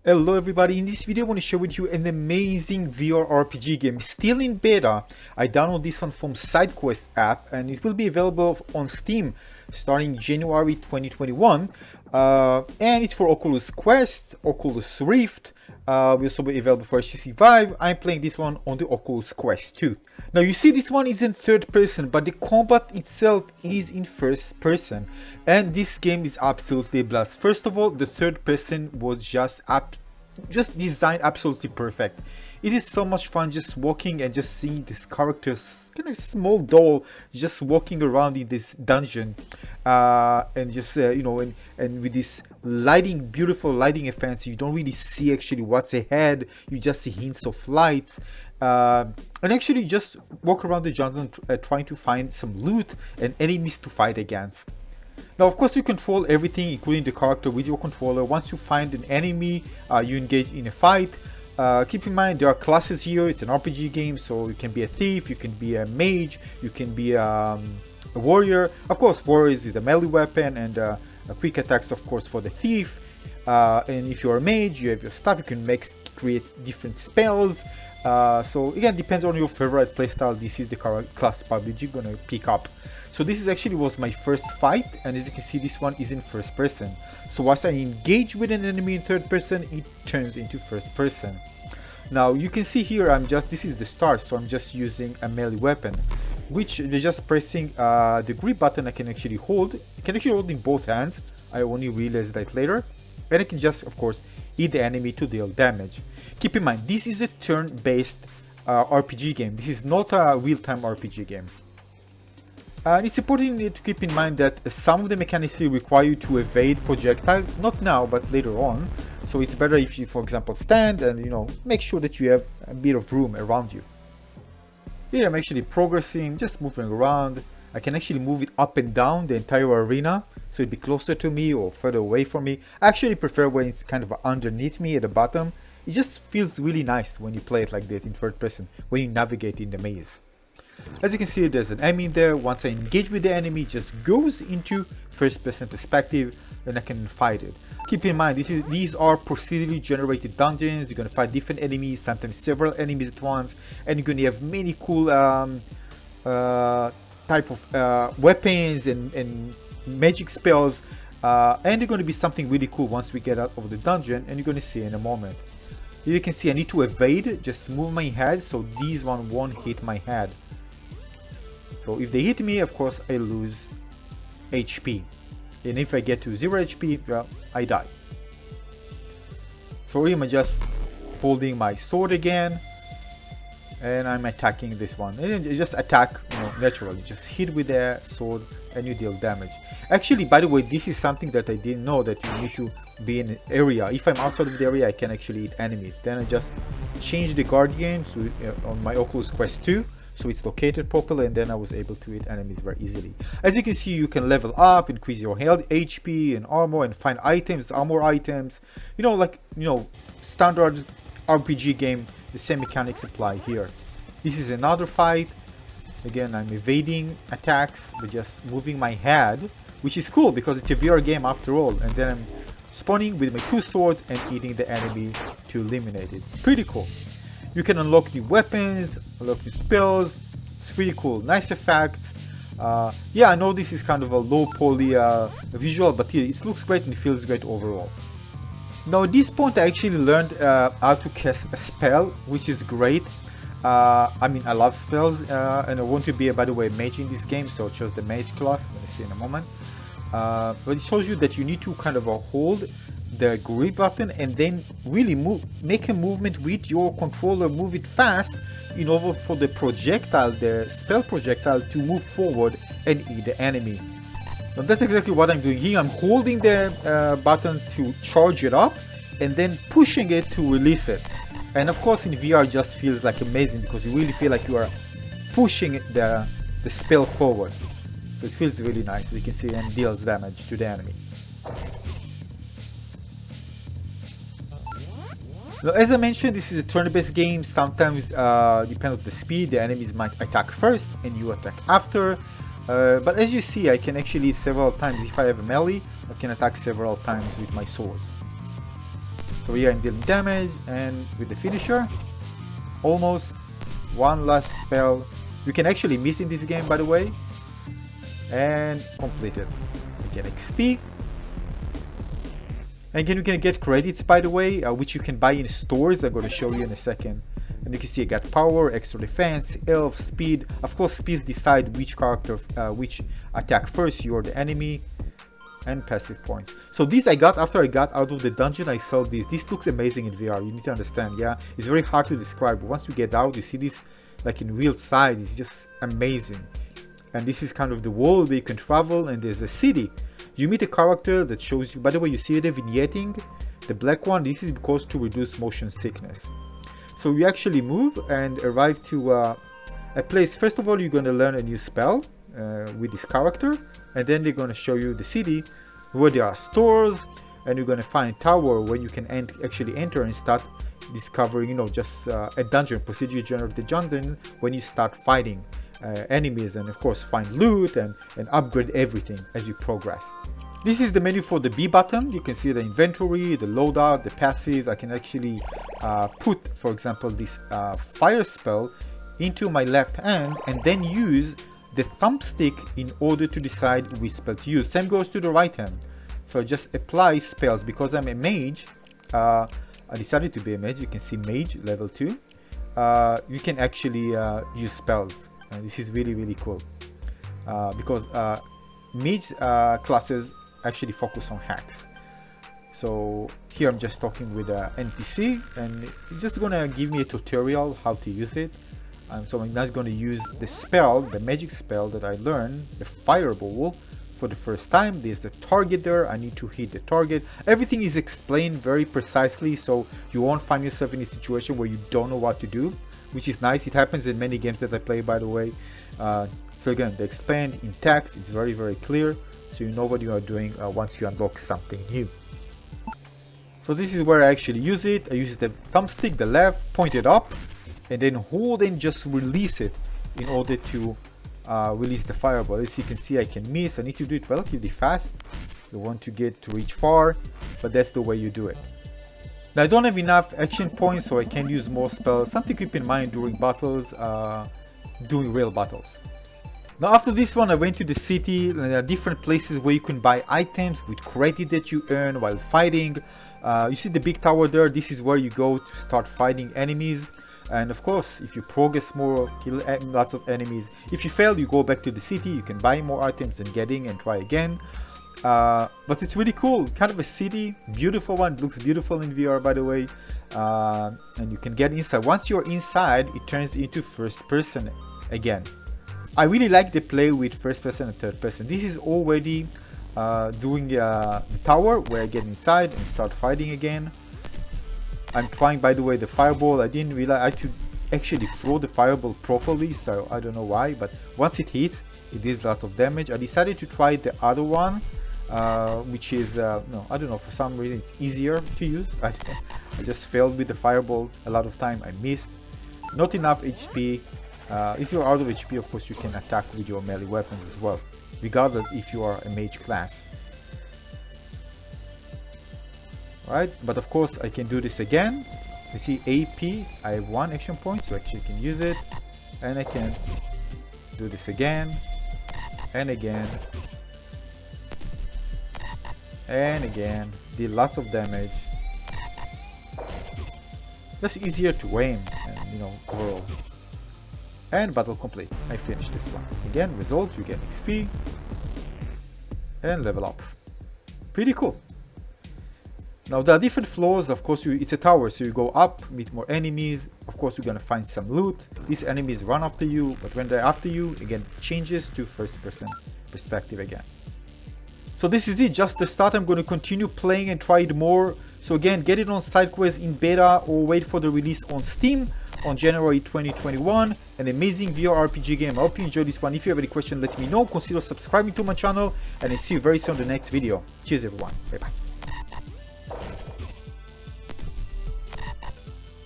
Hello everybody, in this video I want to share with you an amazing VR RPG game still in beta. I downloaded this one from SideQuest app and it will be available on Steam starting January 2021 and it's for Oculus Quest, Oculus Rift, will also be available for HTC Vive. I'm playing this one on the Oculus Quest 2. Now you see this one is in third person, but the combat itself is in first person, and this game is absolutely a blast. First of all, the third person was just designed absolutely perfect. It is so much fun just walking and just seeing this character's kind of small doll just walking around in this dungeon, and just you know, and with this lighting, beautiful lighting effects, you don't really see actually what's ahead. You just see hints of light, and actually just walk around the dungeon trying to find some loot and enemies to fight against. Now, of course, you control everything, including the character, with your controller. Once you find an enemy, you engage in a fight. Keep in mind, there are classes here. It's an RPG game, so you can be a thief, you can be a mage, you can be a warrior. Of course, warriors is a melee weapon, and quick attacks, of course, for the thief. And if you're a mage, you have your stuff. You can create different spells. So again, depends on your favorite playstyle. This is the class probably you're gonna pick up. So this is actually was my first fight, and as you can see, this one is in first person. So once I engage with an enemy in third person, it turns into first person. Now you can see here, this is the start, so I'm just using a melee weapon, which just pressing the grip button. I can actually hold. I can actually hold in both hands. I only realized that later. And I can just, of course, hit the enemy to deal damage. Keep in mind, this is a turn-based RPG game. This is not a real-time RPG game. And it's important to keep in mind that some of the mechanics require you to evade projectiles, not now, but later on. So it's better if you, for example, stand and, you know, make sure that you have a bit of room around you. Here I'm actually progressing, just moving around. I can actually move it up and down the entire arena, so it'd be closer to me or further away from me. I actually prefer when it's kind of underneath me at the bottom. It just feels really nice when you play it like that in third person, when you navigate in the maze. As you can see, there's an enemy there. Once I engage with the enemy, it just goes into first person perspective and I can fight it. Keep in mind, these are procedurally generated dungeons. You're going to fight different enemies, sometimes several enemies at once, and you're going to have many cool type of weapons and magic spells, and they're going to be something really cool once we get out of the dungeon, and you're going to see in a moment. Here you can see I need to evade, just move my head so these one won't hit my head. So if they hit me, of course I lose HP, and if I get to 0 HP, well, I die. So here I'm just holding my sword again, and I'm attacking this one. And you just attack, you know, naturally. Just hit with the sword and you deal damage. Actually, by the way, this is something that I didn't know, that you need to be in an area. If I'm outside of the area, I can actually hit enemies. Then I just change the guardian to on my Oculus Quest 2, so it's located properly, and then I was able to hit enemies very easily. As you can see, you can level up, increase your health, HP, and armor, and find items, armor items. You know, like, you know, standard RPG game. The same mechanics apply here. This is another fight. Again, I'm evading attacks but just moving my head, which is cool because it's a VR game after all. And then I'm spawning with my two swords and hitting the enemy to eliminate it. Pretty cool. You can unlock new weapons, unlock new spells. It's really cool. Nice effects. Yeah, I know this is kind of a low poly visual, but here it looks great and it feels great overall. Now at this point I actually learned how to cast a spell, which is great. I mean, I love spells, and I want to be, by the way, mage in this game, so I chose the mage class. I'm going to see in a moment. But it shows you that you need to kind of hold the grip button and then really make a movement with your controller, move it fast in order for the projectile, the spell projectile, to move forward and hit the enemy. Now that's exactly what I'm doing here. I'm holding the button to charge it up and then pushing it to release it. And of course in VR it just feels like amazing because you really feel like you are pushing the spell forward. So it feels really nice, as you can see, and deals damage to the enemy. Now, as I mentioned, this is a turn-based game. Sometimes, depending on the speed, the enemies might attack first and you attack after. But as you see, I can actually several times, if I have a melee, I can attack several times with my swords. So here I'm dealing damage, and with the finisher, almost one last spell. You can actually miss in this game, by the way, and complete it. You get XP. And again, you can get credits, by the way, which you can buy in stores. I'm going to show you in a second. And you can see I got power, extra defense, health, speed. Of course, speed decide which character, which attack first. You're the enemy. And passive points. So these I got after I got out of the dungeon. I saw these. This looks amazing in VR. You need to understand. Yeah, it's very hard to describe. Once you get out, you see this like in real sight. It's just amazing. And this is kind of the world where you can travel. And there's a city. You meet a character that shows you. By the way, you see the vignetting, the black one. This is because to reduce motion sickness. So you actually move and arrive to a place. First of all, you're going to learn a new spell with this character. And then they're going to show you the city where there are stores, and you're going to find a tower where you can actually enter and start discovering, you know, just a dungeon, procedurally generated dungeon, when you start fighting enemies, and of course find loot and upgrade everything as you progress. This is the menu for the B button. You can see the inventory, the loadout, the passive. I can actually put, for example, this fire spell into my left hand and then use the thumbstick in order to decide which spell to use. Same goes to the right hand. So I just apply spells. Because I'm a mage, I decided to be a mage. You can see mage level 2. You can actually use spells. This is really, really cool. Because mage classes actually focus on hacks. So here I'm just talking with an NPC, and it's just gonna give me a tutorial how to use it. So I'm not going to use the spell, the magic spell that I learned, the fireball, for the first time. There's the target there. I need to hit the target. Everything is explained very precisely, so you won't find yourself in a situation where you don't know what to do, which is nice. It happens in many games that I play, by the way. So again, they explained in text. It's very, very clear, so you know what you are doing once you unlock something new. So this is where I actually use it. I use the thumbstick, the left, point it up, and then hold and just release it in order to release the fireball. As you can see, I can miss. I need to do it relatively fast. You want to get to reach far, but that's the way you do it. Now I don't have enough action points, so I can use more spells. Something to keep in mind during battles, doing real battles. Now after this one, I went to the city. There are different places where you can buy items with credit that you earn while fighting. You see the big tower there. This is where you go to start fighting enemies. And of course, if you progress more, kill lots of enemies. If you fail, you go back to the city. You can buy more items and get in and try again. But it's really cool. Kind of a city, beautiful one. It looks beautiful in VR, by the way. And you can get inside. Once you're inside, it turns into first person again. I really like the play with first person and third person. This is already doing the tower where I get inside and start fighting again. I'm trying, by the way, the fireball. I didn't realize I had to actually throw the fireball properly, so I don't know why, but once it hits, it does a lot of damage. I decided to try the other one, which is, no, I don't know, for some reason it's easier to use. I just failed with the fireball a lot of time. I missed. Not enough HP. If you're out of HP, of course, you can attack with your melee weapons as well, regardless if you are a mage class. Right, but of course I can do this again. You see AP, I have 1 action point, so actually I can use it, and I can do this again and again and again. Did lots of damage. That's easier to aim, and you know, overall. And battle complete. I finished this one. Again, result, you get XP and level up. Pretty cool. Now there are different floors. Of course, it's a tower, so you go up, meet more enemies. Of course, you're gonna find some loot. These enemies run after you, but when they're after you, again, it changes to first person perspective again. So this is it, just the start. I'm going to continue playing and try it more. So again, get it on SideQuest in beta or wait for the release on Steam on January 2021. An amazing VR RPG game. I hope you enjoyed this one. If you have any questions, let me know. Consider subscribing to my channel, and I'll see you very soon in the next video. Cheers everyone. Bye bye.